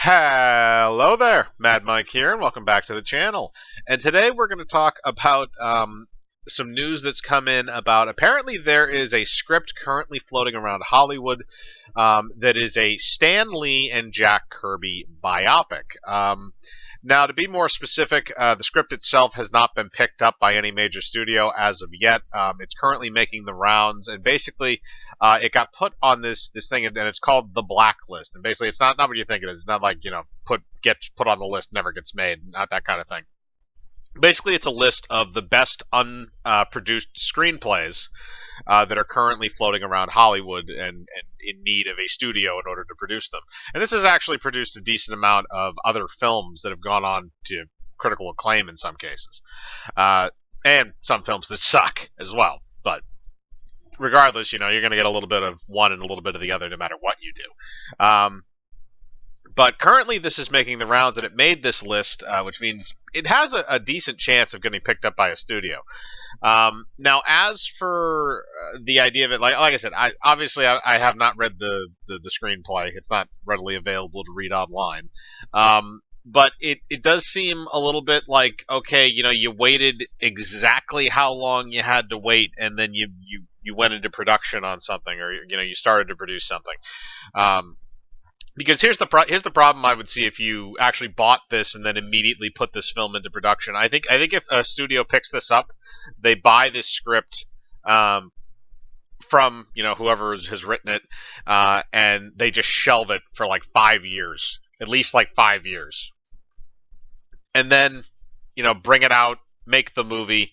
Hello there, Mad Mike here, and welcome back to the channel. And today we're going to talk about some news that's come in about apparently there is a script currently floating around Hollywood that is a Stan Lee and Jack Kirby biopic. Now, to be more specific, the script itself has not been picked up by any major studio as of yet. It's currently making the rounds, and basically, it got put on this thing, and it's called the Blacklist. And basically, it's not what you think it is. It's not like gets put on the list, never gets made, not that kind of thing. Basically, it's a list of the best unproduced screenplays that are currently floating around Hollywood and in need of a studio in order to produce them. And this has actually produced a decent amount of other films that have gone on to critical acclaim in some cases, and some films that suck as well. But regardless, you're going to get a little bit of one and a little bit of the other no matter what you do. But currently, this is making the rounds, and it made this list, which means it has a decent chance of getting picked up by a studio. Now, as for the idea of it, like I said, I have not read the screenplay. It's not readily available to read online. But it does seem a little bit like, okay, you waited exactly how long you had to wait, and then you went into production on something, or you started to produce something. Because here's the problem I would see if you actually bought this and then immediately put this film into production. I think if a studio picks this up, they buy this script from whoever has written it, and they just shelve it for like 5 years, at least like 5 years, and then bring it out, make the movie,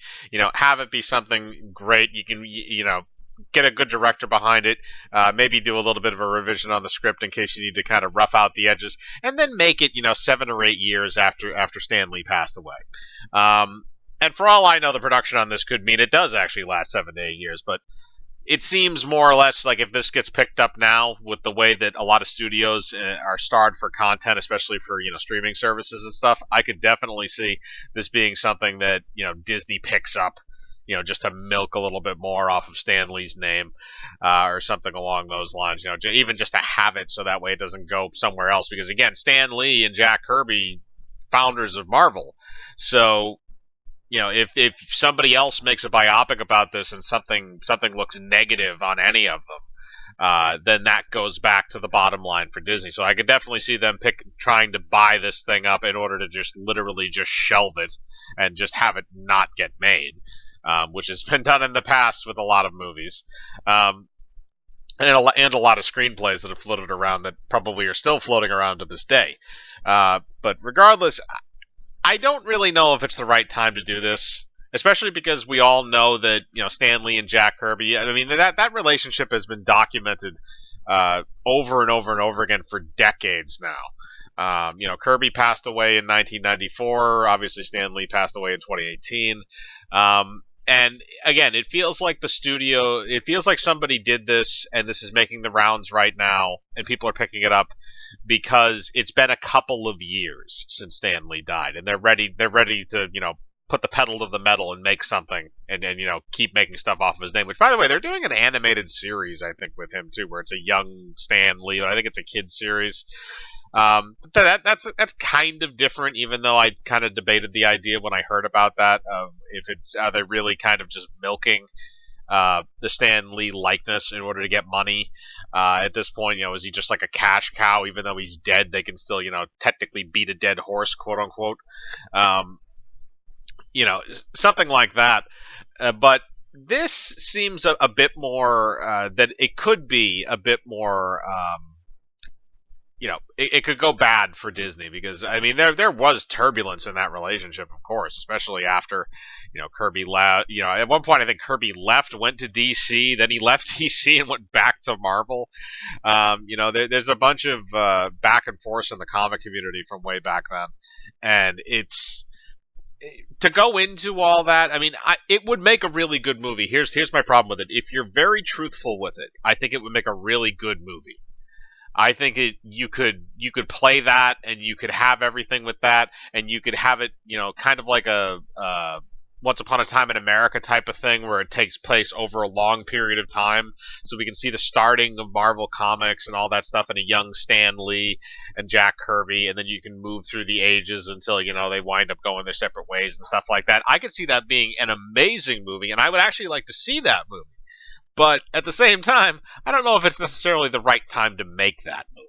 have it be something great. You can get a good director behind it, maybe do a little bit of a revision on the script in case you need to kind of rough out the edges, and then make it 7 or 8 years after Stan Lee passed away. And for all I know, the production on this could mean it does actually last 7 to 8 years, but it seems more or less like if this gets picked up now with the way that a lot of studios are starved for content, especially for streaming services and stuff, I could definitely see this being something that Disney picks up, just to milk a little bit more off of Stan Lee's name, or something along those lines. Even just to have it so that way it doesn't go somewhere else. Because again, Stan Lee and Jack Kirby, founders of Marvel. So, if somebody else makes a biopic about this and something looks negative on any of them, then that goes back to the bottom line for Disney. So I could definitely see them trying to buy this thing up in order to just literally just shelve it and just have it not get made. Which has been done in the past with a lot of movies, and a lot of screenplays that have floated around that probably are still floating around to this day. But regardless, I don't really know if it's the right time to do this, especially because we all know that Stan Lee and Jack Kirby. I mean that relationship has been documented over and over and over again for decades now. Kirby passed away in 1994. Obviously, Stan Lee passed away in 2018. And again, it feels like somebody did this, and this is making the rounds right now, and people are picking it up because it's been a couple of years since Stan Lee died, and they're ready to put the pedal to the metal and make something, and keep making stuff off of his name. Which, by the way, they're doing an animated series, I think, with him too, where it's a young Stan Lee. I think it's a kid series. That's kind of different, even though I kind of debated the idea when I heard about that of are they really kind of just milking the Stan Lee likeness in order to get money at this point. Is he just like a cash cow? Even though he's dead, they can still technically beat a dead horse, quote unquote. Something like that. But this seems a bit more that it could be a bit more. It could go bad for Disney because, I mean, there was turbulence in that relationship, of course, especially after, Kirby left. At one point, I think Kirby went to DC, then he left DC and went back to Marvel. There's a bunch of back and forth in the comic community from way back then, and it's to go into all that. I mean, it would make a really good movie. Here's my problem with it. If you're very truthful with it, I think it would make a really good movie. I think you could play that, and you could have everything with that, and you could have it, kind of like a Once Upon a Time in America type of thing where it takes place over a long period of time. So we can see the starting of Marvel Comics and all that stuff in a young Stan Lee and Jack Kirby, and then you can move through the ages until, they wind up going their separate ways and stuff like that. I could see that being an amazing movie, and I would actually like to see that movie. But at the same time, I don't know if it's necessarily the right time to make that movie.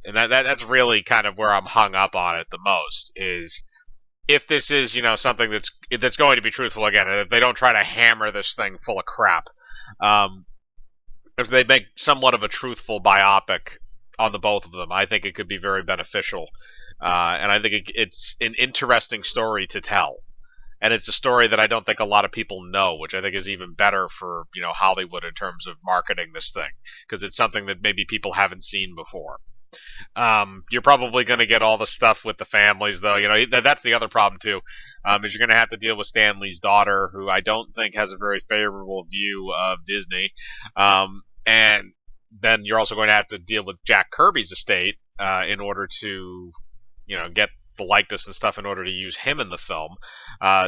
And that's really kind of where I'm hung up on it the most is if this is, something that's going to be truthful again, and if they don't try to hammer this thing full of crap, if they make somewhat of a truthful biopic on the both of them, I think it could be very beneficial, and I think it's an interesting story to tell, and it's a story that I don't think a lot of people know, which I think is even better for Hollywood in terms of marketing this thing, because it's something that maybe people haven't seen before. You're probably going to get all the stuff with the families, though. That's the other problem too. Is you're going to have to deal with Stan Lee's daughter, who I don't think has a very favorable view of Disney. And then you're also going to have to deal with Jack Kirby's estate in order to, get the likeness and stuff in order to use him in the film.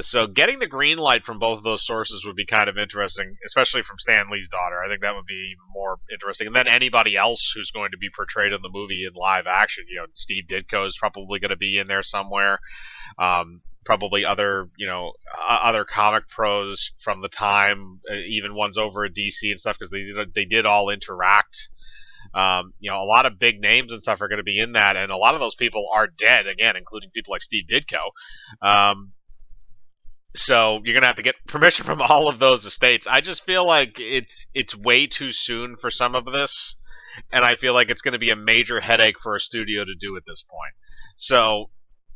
So getting the green light from both of those sources would be kind of interesting, especially from Stan Lee's daughter. I think that would be more interesting. And then anybody else who's going to be portrayed in the movie in live action, Steve Ditko is probably going to be in there somewhere. Probably other, other comic pros from the time, even ones over at DC and stuff, because they did all interact. A lot of big names and stuff are going to be in that, and a lot of those people are dead, again, including people like Steve Ditko. So you're going to have to get permission from all of those estates. I just feel like it's way too soon for some of this, and I feel like it's going to be a major headache for a studio to do at this point. So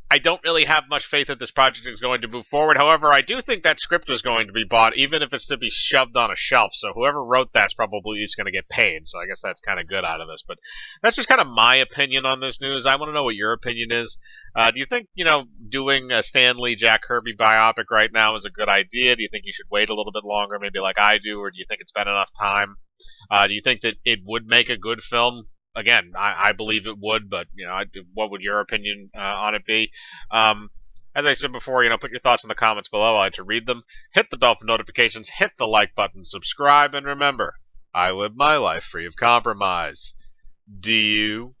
I don't really have much faith that this project is going to move forward. However, I do think that script is going to be bought, even if it's to be shoved on a shelf. So whoever wrote that's probably is going to get paid. So I guess that's kind of good out of this. But that's just kind of my opinion on this news. I want to know what your opinion is. Do you think, doing a Stan Lee, Jack Kirby biopic right now is a good idea? Do you think you should wait a little bit longer, maybe like I do? Or do you think it's been enough time? Do you think that it would make a good film? Again, I believe it would, but what would your opinion on it be? As I said before, put your thoughts in the comments below. I like to read them. Hit the bell for notifications. Hit the like button. Subscribe, and remember, I live my life free of compromise. Do you?